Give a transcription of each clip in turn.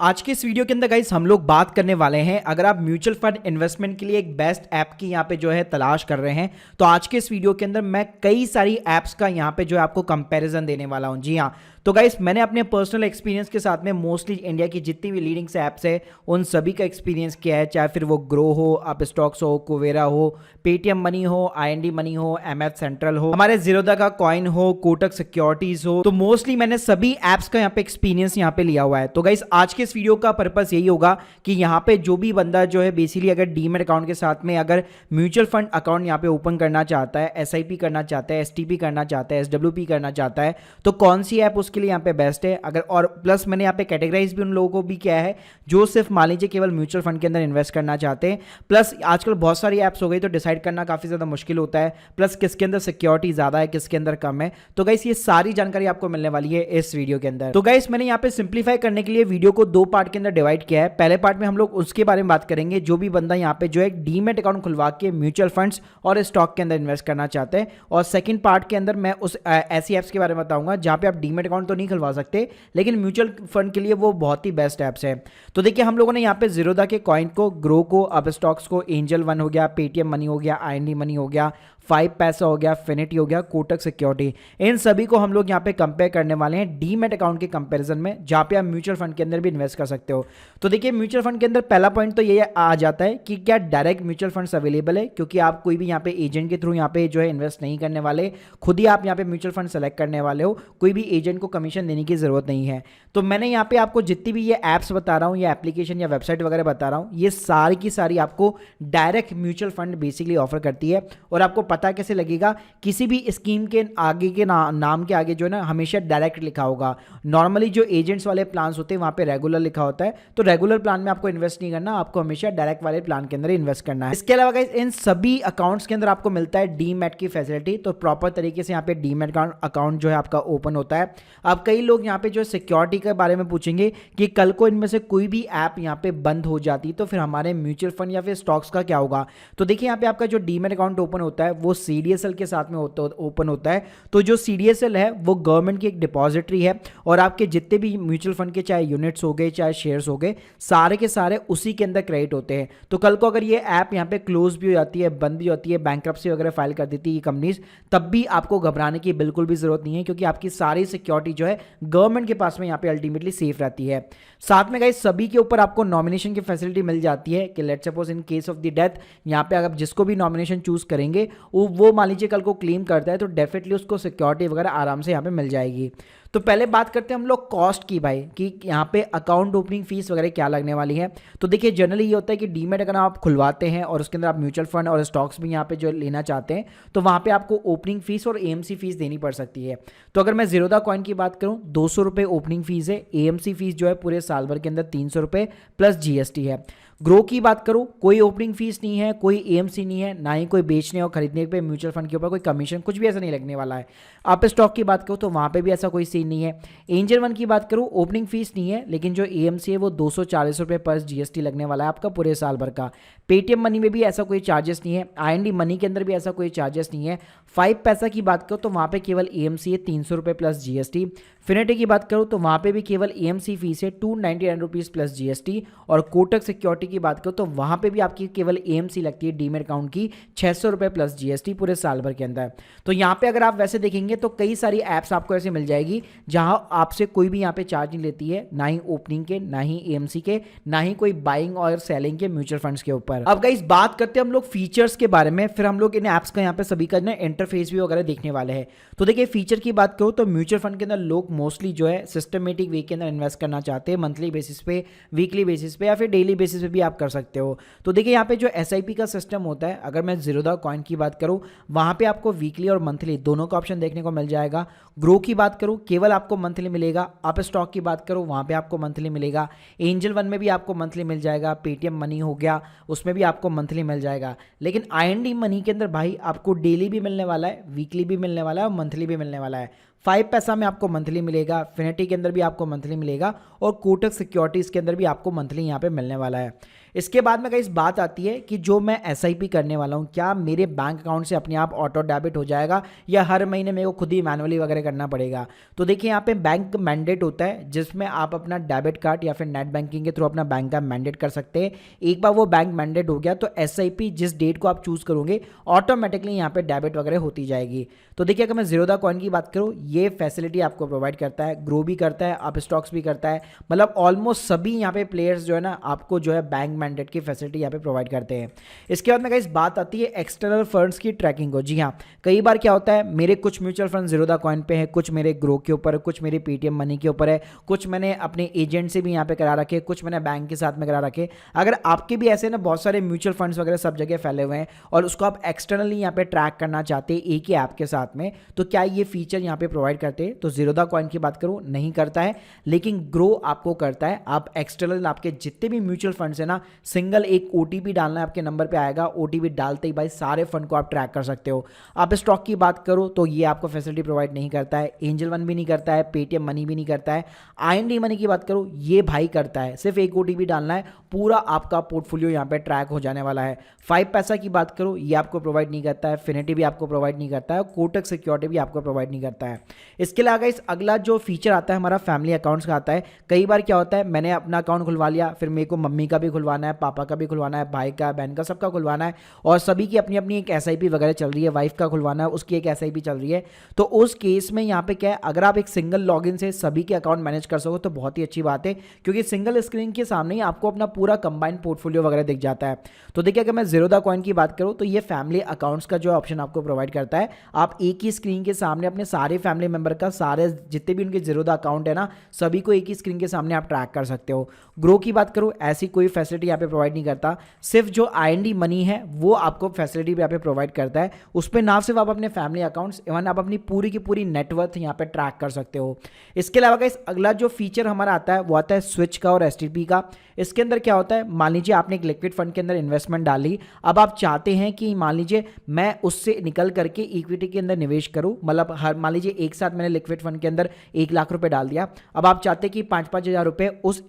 आज के इस वीडियो के अंदर गाइस हम लोग बात करने वाले हैं, अगर आप म्यूचुअल फंड इन्वेस्टमेंट के लिए एक बेस्ट ऐप की यहाँ पे जो है तलाश कर रहे हैं तो आज के इस वीडियो के अंदर मैं कई सारी ऐप्स का यहाँ पे जो है आपको कंपैरिजन देने वाला हूँ। जी हाँ, तो गाइस मैंने अपने पर्सनल एक्सपीरियंस के साथ में मोस्टली इंडिया की जितनी भी लीडिंग ऐप्स है उन सभी का एक्सपीरियंस किया है, चाहे फिर वो ग्रो हो, अप स्टॉक्स हो, कुवेरा हो, पेटीएम मनी हो, आईएनडी मनी हो, एमएफ सेंट्रल हो, हमारे जीरोधा का कॉइन हो, कोटक सिक्योरिटीज हो। तो मोस्टली मैंने सभी ऐप्स का यहाँ पे एक्सपीरियंस यहाँ पे लिया हुआ है। तो गाइस आज के इस वीडियो का पर्पस यही होगा कि यहाँ पे जो भी बंदा जो है बेसिकली अगर डीमैट अकाउंट के साथ में अगर म्यूचुअल फंड अकाउंट यहाँ पे ओपन करना चाहता है, एसआईपी करना चाहता है, एसटीपी करना चाहता है, एसडब्ल्यूपी करना चाहता है, तो कौन सी ऐप उसके लिए यहाँ पे बेस्ट है। अगर और प्लस मैंने यहाँ पे कैटेगराइज भी उन लोगों को भी किया है जो सिर्फ मान लीजिए केवल म्यूचुअल फंड के अंदर इन्वेस्ट करना चाहते हैं। प्लस आजकल बहुत सारी ऐप्स हो गई तो डिसाइड करना काफी ज्यादा मुश्किल होता है, प्लस किसके अंदर सिक्योरिटी ज्यादा है, किसके अंदर कम है। तो गाइस ये सारी जानकारी आपको मिलने वाली है इस वीडियो के अंदर। तो गाइस मैंने यहाँ पे सिंप्लीफाई करने के लिए वीडियो को दो पार्ट के अंदर डिवाइड किया है। पहले पार्ट में हम लोग उसके बारे में बात करेंगे जो भी बंदा यहाँ पे जो है डीमैट अकाउंट खुलवा के म्यूचुअल फंड्स और स्टॉक के अंदर इन्वेस्ट करना चाहते हैं, और सेकंड पार्ट के अंदर मैं उस ऐसी ऐप्स के बारे में बताऊंगा जहां पे आप डीमैट अकाउंट तो नहीं खुलवा सकते लेकिन म्यूचुअल फंड के लिए वो बहुत ही बेस्ट ऐप्स है। तो देखिए हम लोगों ने यहाँ पे जीरोधा के कॉइन को, ग्रो को, अप स्टॉक्स को, एंजल वन हो गया, पेटीएम मनी हो गया, आईएनडी मनी हो गया, 5 पैसा हो गया, फिनिटी हो गया, कोटक सिक्योरिटी, इन सभी को हम लोग यहाँ पे कंपेयर करने वाले हैं डीमैट अकाउंट के कंपैरिजन में, जहाँ पे आप म्यूचुअल फंड के अंदर भी इन्वेस्ट कर सकते हो। तो देखिए म्यूचुअल फंड के अंदर पहला पॉइंट तो ये आ जाता है कि क्या डायरेक्ट म्यूचुअल फंड्स अवेलेबल है, क्योंकि आप कोई भी यहाँ पे एजेंट के थ्रू यहाँ पे जो है इन्वेस्ट नहीं करने वाले, खुद ही आप यहाँ पे म्यूचुअल फंड सेलेक्ट करने वाले हो, कोई भी एजेंट को कमीशन देने की जरूरत नहीं है। तो मैंने यहाँ पे आपको जितनी भी ये ऐप्स बता रहा हूँ या एप्लीकेशन या वेबसाइट वगैरह बता रहा हूँ, ये सारी की सारी आपको direct mutual fund basically offer करती है। और आपको पता कैसे लगेगा, किसी भी स्कीम के आगे के नाम के आगे जो है ना हमेशा डायरेक्ट लिखा होगा। नॉर्मली जो एजेंट्स वाले प्लान होते हैं वहां पे रेगुलर लिखा होता है, तो रेगुलर प्लान में आपको इन्वेस्ट नहीं करना, आपको हमेशा डायरेक्ट वाले प्लान के अंदर इन्वेस्ट करना है। इसके अलावा गाइस इन सभी अकाउंट्स के अंदर आपको मिलता है डीमैट की फैसिलिटी, तो प्रॉपर तरीके से यहाँ पे डीमैट अकाउंट जो है आपका ओपन होता है। अब कई लोग यहाँ पे जो सिक्योरिटी के बारे में पूछेंगे कि कल को इनमें से कोई भी ऐप यहाँ पे बंद हो जाती तो फिर हमारे म्यूचुअल फंड या फिर स्टॉक्स का क्या होगा। तो देखिए यहाँ पे आपका जो डीमैट अकाउंट ओपन होता है वो सीडीएसएल के साथ में ओपन होता है। तो जो सीडीएसएल है वो गवर्नमेंट की एक डिपॉजिटरी है, और आपके जितने भी म्यूचुअल फंड के चाहे यूनिट्स हो गए चाहे शेयर्स हो गए, सारे के सारे उसी के अंदर क्रेडिट होते हैं। तो कल को अगर ये ऐप यहाँ पे क्लोज भी हो जाती है, बंद भी होती है, बैंक्रप्सी वगैरह फाइल कर देती है कंपनीज, तब भी आपको घबराने की बिल्कुल भी जरूरत नहीं है, क्योंकि आपकी सारी सिक्योरिटी जो है गवर्नमेंट के पास में यहाँ पे अल्टीमेटली सेफ रहती है। साथ में गाइस सभी के ऊपर आपको नॉमिनेशन की फैसिलिटी मिल जाती है कि let's suppose in case of the death, यहाँ पे अगर जिसको भी नॉमिनेशन चूज करेंगे वो मान लीजिए कल को क्लेम करता है तो डेफिनेटली उसको सिक्योरिटी वगैरह आराम से यहाँ पे मिल जाएगी। तो पहले बात करते हैं हम लोग कॉस्ट की भाई, कि यहाँ पे अकाउंट ओपनिंग फीस वगैरह क्या लगने वाली है। तो देखिए जनरली ये होता है कि डीमैट अगर आप खुलवाते हैं और उसके अंदर आप म्यूचुअल फंड और स्टॉक्स भी यहाँ पे जो लेना चाहते हैं तो वहाँ पे आपको ओपनिंग फीस और एएमसी फीस देनी पड़ सकती है। तो अगर मैं जीरोधा कॉइन की बात करूँ, 200 रुपये ओपनिंग फीस है, एएमसी फीस जो है पूरे साल भर के अंदर 300 रुपये प्लस जीएसटी है। ग्रो की बात करूं, कोई ओपनिंग फीस नहीं है, कोई एएमसी नहीं है, ना ही कोई बेचने और खरीदने पे म्यूचुअल फंड के ऊपर कोई कमीशन, कुछ भी ऐसा नहीं लगने वाला है। आप स्टॉक की बात करूं तो वहां पे भी ऐसा कोई सीन नहीं है। एंजल वन की बात करूं, ओपनिंग फीस नहीं है, लेकिन जो एएमसी है वो 240 रुपये पर जीएसटी लगने वाला है आपका पूरे साल भर का। पेटीएम मनी में भी ऐसा कोई चार्जेस नहीं है, आईएनडी मनी के अंदर भी ऐसा कोई चार्जेस नहीं है। 5 पैसा की बात करूँ तो वहाँ पे केवल एएमसी है 300 रुपये प्लस जीएसटी। फिनिटी की बात करूँ तो वहाँ पे भी केवल एएमसी फीस है 299 रुपीज़ प्लस जीएसटी। और कोटक सिक्योरिटी की बात करूँ तो वहाँ पे भी आपकी केवल एएमसी लगती है डीमैट अकाउंट की 600 रुपये प्लस जीएसटी पूरे साल भर के अंदर। तो यहाँ पे अगर आप वैसे देखेंगे तो कई सारी ऐप्स आपको ऐसे मिल जाएगी जहाँ आपसे कोई भी यहाँ पे चार्ज नहीं लेती है, ना ही ओपनिंग के, ना ही एएमसी के, ना ही कोई बाइंग और सेलिंग के म्यूचुअल फंड्स के ऊपर। अब गाइस बात करते हैं हम लोग फीचर्स के बारे में, फिर हम लोग इन ऐप्स का यहाँ पे सभी का इंटरफेस भी वगैरह देखने वाले हैं। तो देखिए फीचर की बात करूँ तो म्यूचुअल फंड के अंदर लोग मोस्टली जो है सिस्टमेटिक वे के अंदर इन्वेस्ट करना चाहते हैं, मंथली बेसिस पे, वीकली बेसिस पे या फिर डेली बेसिस पे भी आप कर सकते हो। तो देखिए यहाँ पे जो एसआईपी का सिस्टम होता है, अगर मैं जीरोधा कॉइन की बात करूँ वहाँ पे आपको वीकली और मंथली दोनों का ऑप्शन देखने को मिल जाएगा। ग्रो की बात करूँ केवल आपको मंथली मिलेगा, अप स्टॉक की बात करूँ वहाँ पे आपको मंथली मिलेगा, एंजल वन में भी आपको मंथली मिल जाएगा, पेटीएम मनी हो गया उसमें भी आपको मंथली मिल जाएगा। लेकिन आईएनडी मनी के अंदर भाई आपको डेली भी मिलने वाला है, वीकली भी मिलने वाला है और मंथली भी मिलने वाला है। 5 पैसा में आपको मंथली मिलेगा, फिनिटी के अंदर भी आपको मंथली मिलेगा और कोटक सिक्योरिटीज़ के अंदर भी आपको मंथली यहाँ पे मिलने वाला है। इसके बाद में गाइस बात आती है कि जो मैं एसआईपी करने वाला हूँ, क्या मेरे बैंक अकाउंट से अपने आप ऑटो डेबिट हो जाएगा या हर महीने मेरे को खुद ही मैनुअली वगैरह करना पड़ेगा। तो देखिए यहाँ पे बैंक मैंडेट होता है जिसमें आप अपना डेबिट कार्ड या फिर नेट बैंकिंग के थ्रू अपना बैंक का मैंडेट कर सकते हैं। एक बार वो बैंक मैंडेट हो गया तो एसआईपी जिस डेट को आप चूज करोगे ऑटोमेटिकली यहाँ पे डेबिट वगैरह होती जाएगी। तो देखिए अगर मैं ज़ीरोधा कॉइन की बात करूँ, ये फैसिलिटी आपको प्रोवाइड करता है, ग्रो भी करता है, आप स्टॉक्स भी करता है, मतलब ऑलमोस्ट सभी यहाँ पे प्लेयर्स जो है ना आपको जो है बैंक मैंडेट की फैसिलिटी यहाँ पे प्रोवाइड करते हैं। इसके बाद में गाइस बात आती है एक्सटर्नल फंड्स की ट्रैकिंग को। जी हाँ, कई बार क्या होता है मेरे कुछ म्यूचुअल फंड ज़ीरोधा कॉइन पे है, कुछ मेरे ग्रो के ऊपर है, कुछ मेरे पेटीएम मनी के ऊपर है, कुछ मैंने अपने एजेंट से भी यहाँ पे करा रखे, कुछ मैंने बैंक के साथ में करा रखे। अगर आपके भी ऐसे ना बहुत सारे म्यूचुअल फंड्स वगैरह सब जगह फैले हुए हैं और उसको आप एक्सटर्नली यहाँ पे ट्रैक करना चाहते हैं एक ही ऐप के साथ में, तो क्या ये फीचर यहाँ पे प्रोवाइड करते हैं? तो ज़ीरोधा कॉइन की बात करूँ नहीं करता है, लेकिन ग्रो आपको करता है। आप एक्सटर्नल आपके जितने भी म्यूचुअल फंड्स है ना, सिंगल एक ओटीपी डालना है आपके नंबर पे आएगा, ओटीपी डालते ही भाई सारे फंड को आप ट्रैक कर सकते हो। आप स्टॉक की बात करो तो ये आपको फैसिलिटी प्रोवाइड नहीं करता है, एंजल वन भी नहीं करता है, पेटीएम मनी भी नहीं करता है। आईएनडी मनी की बात करो ये भाई करता है, सिर्फ एक ओटीपी डालना है, पूरा आपका पोर्टफोलियो यहाँ पे ट्रैक हो जाने वाला है। 5 पैसा की बात करो ये आपको प्रोवाइड नहीं करता है, फिनिटी भी आपको प्रोवाइड नहीं करता है, कोटक सिक्योरिटी भी आपको प्रोवाइड नहीं करता है। इसके अलावा इस अगला जो फीचर आता है हमारा फैमिली अकाउंट्स का आता है। कई बार क्या होता है मैंने अपना अकाउंट खुलवा लिया, फिर मेरे को मम्मी का भी खुलवाना है, पापा का भी खुलवाना है, भाई का, बहन का, सबका खुलवाना है और सभी की अपनी अपनी एक एसआईपी वगैरह चल रही है, वाइफ का खुलवाना है उसकी एक एसआईपी चल रही है। तो उस केस में यहाँ पे क्या है, अगर आप एक सिंगल लॉगिन से सभी के अकाउंट मैनेज कर सको तो बहुत ही अच्छी बात है, क्योंकि सिंगल स्क्रीन के सामने ही आपको अपना पूरा कंबाइंड पोर्टफोलियो वगैरह दिख जाता है। तो देखिए अगर मैं ज़ीरोधा कॉइन की बात करूँ तो ये फैमिली अकाउंट्स का जो ऑप्शन आपको प्रोवाइड करता है, आप एक ही स्क्रीन के सामने अपने सारे फैमिली मेंबर का, सारे जितने भी उनके ज़ीरोधा अकाउंट है ना, सभी को एक ही स्क्रीन के सामने आप ट्रैक कर सकते हो। ग्रो की बात करूँ ऐसी कोई फैसिलिटी यहाँ पे प्रोवाइड नहीं करता, सिर्फ जो आईएनडी मनी है वो आपको फैसिलिटी यहाँ पे प्रोवाइड करता है। उस पर ना सिर्फ आप अपने फैमिली अकाउंट्स, इवन आप अपनी पूरी की पूरी नेटवर्थ यहाँ पे ट्रैक कर सकते हो। इसके अलावा गाइस अगला जो फीचर हमारा आता है वो आता है स्विच का और एसटीपी का। इसके अंदर क्या होता है, मान लीजिए आपने एक लिक्विड फंड के अंदर इन्वेस्टमेंट डाली, अब आप चाहते हैं कि मान लीजिए मैं उससे निकल करके इक्विटी के अंदर निवेश करूं, मतलब हर मान लीजिए एक साथ मैंने लिक्विड फंड के अंदर 1 लाख रुपए डाल दिया, अब आप चाहते हैं कि 5-5 हज़ार रुपए उस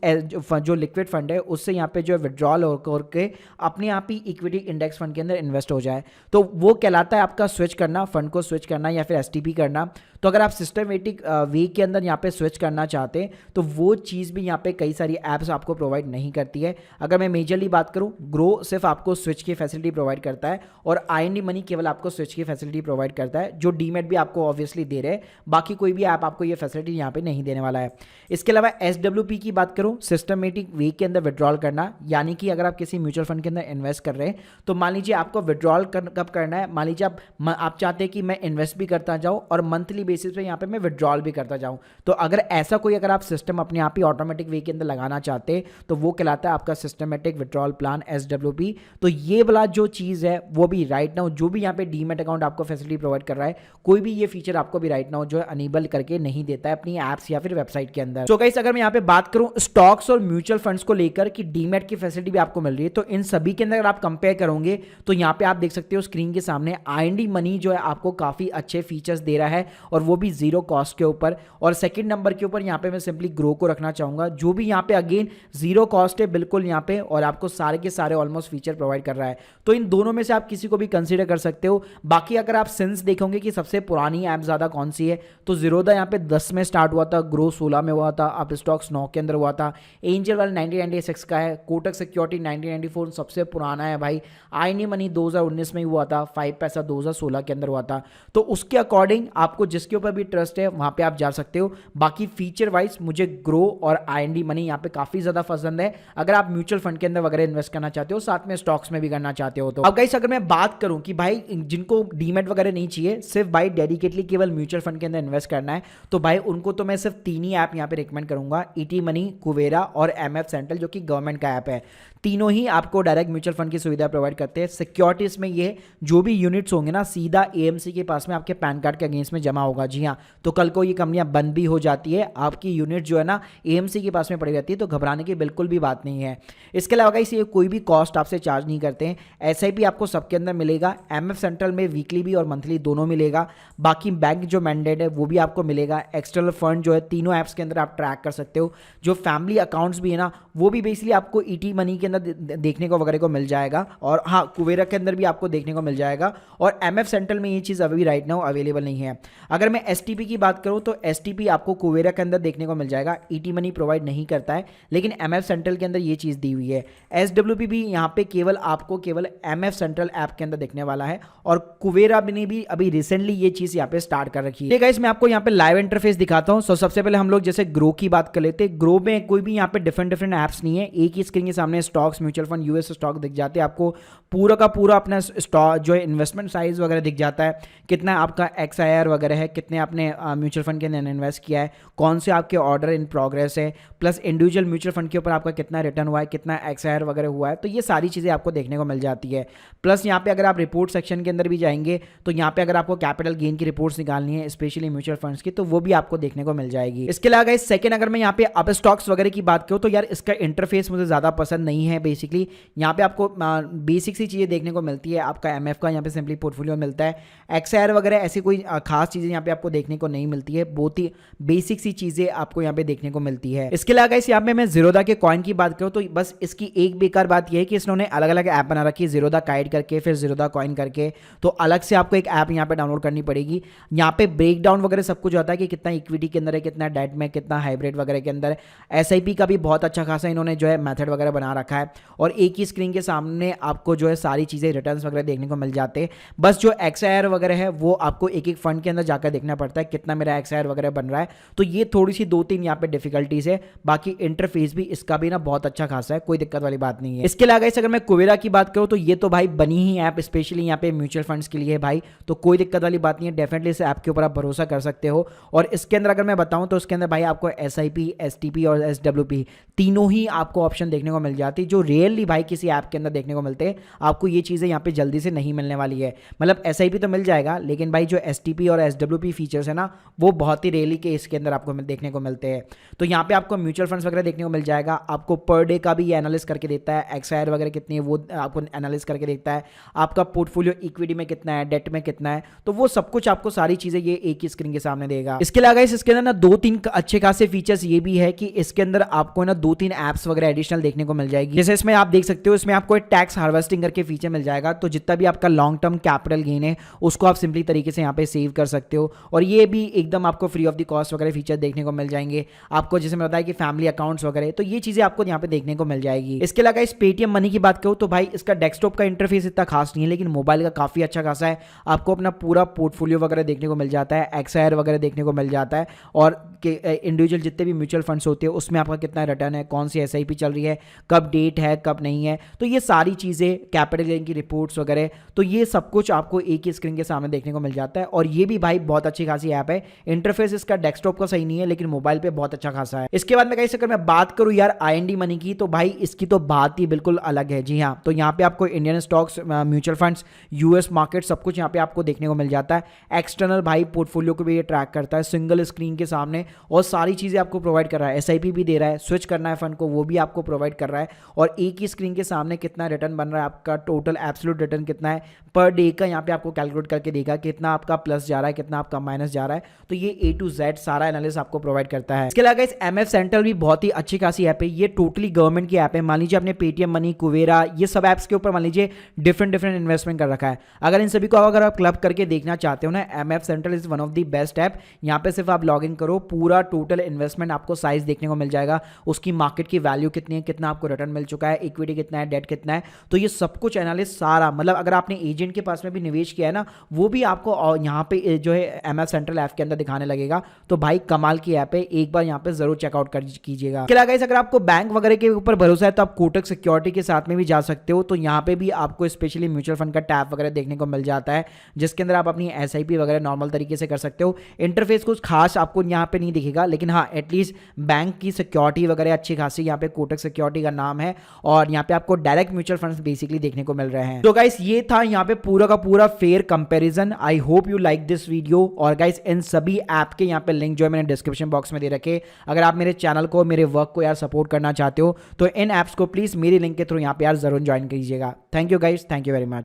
जो लिक्विड फंड है उससे यहाँ पे जो है विड्रॉल करके अपने आप ही इक्विटी इंडेक्स फंड के अंदर इन्वेस्ट हो जाए, तो वो कहलाता है आपका स्विच करना, फंड को स्विच करना या फिर एसटीपी करना। तो अगर आप सिस्टमेटिक वे के अंदर यहाँ पे स्विच करना चाहते हैं तो वो चीज़ भी यहाँ पे कई सारी ऐप्स आपको प्रोवाइड नहीं करती है। अगर मैं मेजरली बात करूँ, ग्रो सिर्फ आपको स्विच की फैसिलिटी प्रोवाइड करता है और आईएनडी मनी केवल आपको स्विच की फैसिलिटी प्रोवाइड करता है, जो डीमेट भी आपको ऑब्वियसली दे रहे हैं, बाकी कोई भी ऐप आपको ये फैसिलिटी यहाँ पे नहीं देने वाला है। इसके अलावा एसडब्ल्यूपी की बात करूँ, सिस्टमेटिक वे के अंदर विड्रॉल करना, यानी कि अगर आप किसी म्यूचुअल फंड के अंदर इन्वेस्ट कर रहे हैं तो मान लीजिए आपको विड्रॉल कब करना है, मान लीजिए आप चाहते हैं कि मैं इन्वेस्ट भी करता जाऊँ और मंथली बेसिस पे यहाँ पे मैं विड्रॉल भी करता जाऊँ, तो अगर ऐसा कोई अगर आप सिस्टम अपने आप ही ऑटोमेटिक वे के अंदर लगाना चाहते हैं तो वो कहलाता है आपका सिस्टमेटिक विड्रॉल प्लान एसडब्ल्यूपी। तो ये वाला जो चीज़ है वो भी राइट नाउ जो भी यहाँ पे डीमेट अकाउंट आपको फैसिलिटी प्रोवाइड कर रहा है, कोई भी ये फीचर आपको भी राइट नाउ जो है अनेबल करके नहीं देता है अपनी ऐप्स या फिर वेबसाइट के अंदर। तो गाइस अगर मैं यहाँ पे बात करूँ स्टॉक्स और म्यूचुअल फंड्स को लेकर कि डीमेट की फैसिलिटी भी आपको मिल रही है, तो इन सभी के अंदर अगर आप कंपेयर करोगे तो यहाँ पे आप देख सकते हो स्क्रीन के सामने आईएनडी मनी जो है आपको काफी अच्छे फीचर्स दे रहा है और वो भी जीरो कॉस्ट के ऊपर, और सेकंड नंबर के ऊपर यहाँ पे मैं सिंपली ग्रो को रखना चाहूंगा जो भी यहाँ पे अगेन जीरो कॉस्ट है बिल्कुल यहाँ पे, और आपको सारे के सारे ऑलमोस्ट फीचर प्रोवाइड कर रहा है। तो इन दोनों में से आप किसी को भी कंसीडर कर सकते हो। बाकी अगर आप सिंस देखोगे कि सबसे पुरानी ऐप ज्यादा कौन सी है, तो ज़ीरोधा यहाँ पे 10 में स्टार्ट हुआ था, ग्रो 16 में हुआ था, आप स्टॉक्स 9 के अंदर हुआ था, एंजल वाला 1996 का है, कोटक सिक्योरिटी 1994 सबसे पुराना है भाई, आईएनडी मनी 2019 में ही हुआ था, 5 पैसा 2016 के अंदर हुआ था। तो उसके अकॉर्डिंग आपको जिसके ऊपर भी ट्रस्ट है वहां पे आप जा सकते हो। बाकी फीचर वाइज मुझे ग्रो और आईएनडी मनी यहाँ पे काफी ज्यादा पसंद है अगर आप म्यूचुअल फंड के अंदर वगैरह इन्वेस्ट करना चाहते हो, साथ में स्टॉक्स में भी करना चाहते हो। तो अब गाइस अगर मैं बात करूं कि भाई जिनको डीमेट वगैरह नहीं चाहिए, सिर्फ भाई डेडिकेटली केवल म्यूचुअल फंड के अंदर इन्वेस्ट करना है, तो भाई उनको तो मैं सिर्फ 3 ही ऐप यहाँ पे रिकमेंड करूंगा, ईटी मनी, कुवेरा और एमएफ सेंट्रल जो कि गवर्नमेंट का ऐप है। तीनों ही आपको डायरेक्ट म्यूचुअल फंड की सुविधा प्रोवाइड करते हैं। सिक्योरिटीज में ये जो भी यूनिट्स होंगे ना सीधा एएमसी के पास में आपके पैन कार्ड के अगेंस्ट में जमा होगा। जी हाँ, तो कल को ये कंपनियां बंद भी हो जाती है, आपकी यूनिट जो है ना एएमसी के पास में पड़ी रहती है, तो घबराने की बिल्कुल भी बात नहीं है। इसके अलावा गाइस ये कोई भी कॉस्ट आपसे चार्ज नहीं करते हैं। एसआईपी आपको सबके अंदर मिलेगा, एमएफ सेंट्रल में वीकली भी और मंथली दोनों मिलेगा। बाकी बैंक जो मैंडेट है वो भी आपको मिलेगा। एक्सटर्नल फंड जो है तीनों ऐप्स के अंदर आप ट्रैक कर सकते हो। जो फैमिली अकाउंट्स भी है ना वो भी बेसिकली आपको ईटी ईटी मनी के अंदर देखने को वगैरह को मिल जाएगा, और हाँ कुवेरा के अंदर भी आपको देखने को मिल जाएगा, और एमएफ सेंट्रल में ये चीज़ अभी राइट नाउ अवेलेबल नहीं है। अगर मैं एसटीपी की बात करूँ तो एसटीपी आपको कुवेरा के अंदर देखने को मिल जाएगा, ईटी मनी प्रोवाइड नहीं करता है, लेकिन एमएफ सेंट्रल के अंदर ये चीज़ दी हुई है। एसडब्ल्यूपी भी यहाँ पे आपको केवल एमएफ सेंट्रल ऐप के अंदर देखने वाला है, और कुवेरा ने भी अभी रिसेंटली ये चीज़ यहाँ पे स्टार्ट कर रखी है। गाइस मैं आपको यहाँ पे लाइव इंटरफेस दिखाता हूँ। सबसे पहले हम लोग जैसे ग्रो की बात कर लेते हैं। ग्रो में कोई भी यहाँ पे डिफरेंट ऐप्स नहीं है, एक ही स्क्रीन के सामने stocks, mutual fund, US stock दिख जाते हैं। आपको पूरा का पूरा अपना स्टॉक जो है इन्वेस्टमेंट साइज वगैरह दिख जाता है, कितना आपका XIR वगैरह है, कितने आपने म्यूचुअल फंड के अंदर इन्वेस्ट किया है, कौन से आपके ऑर्डर इन प्रोग्रेस है, प्लस इंडिविजुअल म्यूचुअल फंड के ऊपर आपका कितना रिटर्न हुआ है, कितना XIR वगैरह हुआ है, तो ये सारी चीज़ें आपको देखने को मिल जाती है। प्लस यहाँ पे अगर आप रिपोर्ट सेक्शन के अंदर भी जाएंगे तो यहाँ पे अगर आपको कैपिटल गेन की रिपोर्ट्स निकालनी है स्पेशली म्यूचुअल फंड्स की, तो वो भी आपको देखने को मिल जाएगी। इसके अलावा सेकंड अगर मैं यहाँ पे अप स्टॉक्स वगैरह की बात करूँ तो यार इसका इंटरफेस मुझे ज़्यादा पसंद नहीं है। बेसिकली यहाँ पे आपको बेसिक सी चीज़ें देखने को मिलती है, आपका MF का यहाँ पे सिंपली पोर्टफोलियो मिलता है, XIR वगैरह ऐसी कोई खास चीज़ें यहाँ पे आपको देखने को नहीं मिलती है, बहुत ही बेसिक सी चीज़ें आपको यहाँ पे देखने को मिलती है। इसके अलावा इस यहाँ पे मैं जीरोधा के कॉइन की बात करूँ तो बस इसकी एक बेकार बात यह है कि इन्होंने अलग अलग ऐप बना रखी है, जीरोधा काइड करके फिर जीरोधा कॉइन करके, तो अलग से आपको एक ऐप यहाँ पे डाउनलोड करनी पड़ेगी। यहाँ पे ब्रेक डाउन वगैरह सब कुछ होता है कि कितना इक्विटी के अंदर है, कितना डेट में, कितना हाइब्रिड वगैरह के अंदर। SIP का भी बहुत अच्छा खासा इन्होंने जो है मेथड वगैरह बना रखा है, और एक ही स्क्रीन के सामने आपको जो है सारी चीज़ें रिटर्न्स वगैरह देखने को मिल जाते हैं। बस जो XIR वगैरह है वो आपको एक एक फंड के अंदर जाकर देखना पड़ता है कितना मेरा XIR वगैरह बन रहा है, तो ये थोड़ी सी 2-3 यहाँ पे डिफिकल्टीज है। बाकी इंटरफेस भी इसका भी ना बहुत अच्छा खासा है, कोई दिक्कत वाली बात नहीं है। इसके अलावा अगर मैं कुवेरा की बात करूँ तो ये तो भाई बनी ही ऐप स्पेशली यहाँ पे म्यूचुअल फंड्स के लिए है भाई, तो कोई दिक्कत वाली बात नहीं है, डेफिनेटली इस ऐप के ऊपर आप भरोसा कर सकते हो। और इसके अंदर अगर मैं बताऊं तो इसके अंदर भाई आपको SIP, STP और SWP तीनों ही आपको ऑप्शन देखने को मिल जाती है, जो रियरली भाई किसी ऐप के अंदर देखने को मिलते हैं। आपको ये चीज़ें यहाँ पे जल्दी से नहीं मिलने वाली है, मतलब SIP तो मिल जाएगा, लेकिन भाई जो STP और SWP फीचर्स है ना वो बहुत ही रेयरली के इसके अंदर आपको देखने को मिलते हैं। तो यहाँ पे आपको म्यूचुअल फंड्स वगैरह देखने को मिल जाएगा, आपको पर डे का भी ये एनालिस करके देता है, XIR वगैरह कितनी है वो आपको एनालिस करके देखता है, आपका पोर्टफोलियो इक्विटी में कितना है, डेट में कितना है, तो वो सब कुछ आपको सारी चीज़ें ये एक ही स्क्रीन के सामने देगा। इसके अलावा इसके अंदर ना 2-3 अच्छे खासे फीचर्स ये भी है कि इसके अंदर आपको ना 2-3 ऐप्स वगैरह एडिशनल देखने को मिल जाएगी। जैसे इसमें आप देख सकते हो, इसमें आपको एक टैक्स हार्वेस्टिंग करके फीचर मिल जाएगा, तो जितना भी आपका लॉन्ग टर्म कैपिटल गेन है उसको आप सिंपली तरीके से यहाँ पे सेव कर सकते हो, और ये भी एकदम आपको फ्री ऑफ द कॉस्ट वगैरह फीचर देखने को मिल जाएंगे। आपको जैसे मैं बताया कि फैमिली अकाउंट्स वगैरह, तो ये चीज़ें आपको यहाँ पे देखने को मिल जाएगी। इसके अलावा इस पेटीएम मनी की बात करूँ तो भाई इसका डेस्कटॉप का इंटरफेस इतना खास नहीं है, लेकिन मोबाइल का काफ़ी अच्छा खासा है। आपको अपना पूरा पोर्टफोलियो वगैरह देखने को मिल जाता है, XIR वगैरह देखने को मिल जाता है, और इंडिविजुअल जितने भी म्यूचुअल फंड्स होते हैं उसमें आपका कितना रिटर्न है, कौन सी SIP चल रही है, कब डेट है, कब नहीं है, तो ये सारी चीज़ें, कैपिटल गेन की रिपोर्ट्स वगैरह, तो ये सब कुछ आपको एक ही स्क्रीन के सामने देखने को मिल जाता है। और ये भी भाई बहुत अच्छी खासी ऐप है। इंटरफेस इसका डेस्कटॉप का सही नहीं है, लेकिन मोबाइल पे बहुत अच्छा खासा है। इसके बाद में कहीं से अगर मैं बात करूँ यार IND मनी की, तो भाई इसकी तो बात ही बिल्कुल अलग है। जी हाँ, तो यहाँ पे आपको Indian stocks, mutual funds, US market सब कुछ यहाँ पे आपको देखने को मिल जाता है। एक्सटर्नल भाई पोर्टफोलियो को भी ये ट्रैक करता है सिंगल स्क्रीन के सामने, और सारी चीज़ें आपको प्रोवाइड कर रहा है। SIP भी दे रहा है, स्विच करना है फंड को वो भी आपको प्रोवाइड कर रहा है, और एक ही स्क्रीन के सामने कितना रिटर्न बन रहा है, आपका टोटल एब्सोल्यूट रिटर्न कितना है पर डे का यहाँ पे आपको कैलकुलेट करके देगा, कितना आपका प्लस जा रहा है, कितना आपका माइनस जा रहा है, तो ये A to Z सारा एनालिसिस आपको प्रोवाइड करता है। इसके अलावा इस MF सेंट्रल भी बहुत ही अच्छी खासी ऐप है, ये टोटली गवर्नमेंट की ऐप है। मान लीजिए आपने पेटीएम मनी, कुवेरा, ये सब ऐप्स के ऊपर मान लीजिए डिफरेंट इन्वेस्टमेंट कर रखा है, अगर इन सभी को अगर आप क्लब करके देखना चाहते हो ना, MF central is one of the best app. यहाँ पे सिर्फ आप लॉग इन करो, पूरा टोटल इन्वेस्टमेंट आपको साइज देखने को मिल जाएगा, उसकी मार्केट की वैल्यू कितनी है, कितना आपको रिटर्न मिल चुका है, इक्विटी कितना है, डेट कितना है, तो ये सब कुछ एनालिसिस सारा, मतलब अगर आपने एजेंट के पास में भी निवेश किया है ना, वो भी आपको यहाँ पे जो है MF सेंट्रल ऐप के अंदर दिखाने लगेगा। तो भाई कमाल की ऐप है, एक बार यहाँ पे जरूर चेकआउट कीजिएगा। अगर आपको बैंक वगैरह के ऊपर भरोसा है तो आप कोटक सिक्योरिटी के साथ में भी जा सकते हो, तो यहाँ पे भी आपको स्पेशली म्यूचुअल फंड का टैब वगैरह देखने को मिल जाता है, जिसके अंदर आप अपनी SIP वगैरह नॉर्मल तरीके से कर सकते हो। इंटरफेस कुछ खास आपको यहाँ पे नहीं दिखेगा, लेकिन हाँ एटलीस्ट बैंक की सिक्योरिटी वगैरह अच्छी खासी, यहाँ पे कोटक सिक्योरिटी का नाम है, और यहाँ पे आपको डायरेक्ट म्यूचुअल फंड्स बेसिकली देखने को मिल रहे हैं। तो गाइस ये था यहाँ पे पूरा का पूरा fair comparison. I hope you like this video, और गाइस इन सभी ऐप के यहाँ पे लिंक जो है मैंने डिस्क्रिप्शन बॉक्स में दे रखे। अगर आप मेरे चैनल को, मेरे वर्क को यार सपोर्ट करना चाहते हो तो इन ऐप्स को प्लीज मेरे लिंक के थ्रू यहाँ पे यार जरूर ज्वाइन कीजिएगा। Thank you guys, thank you very much.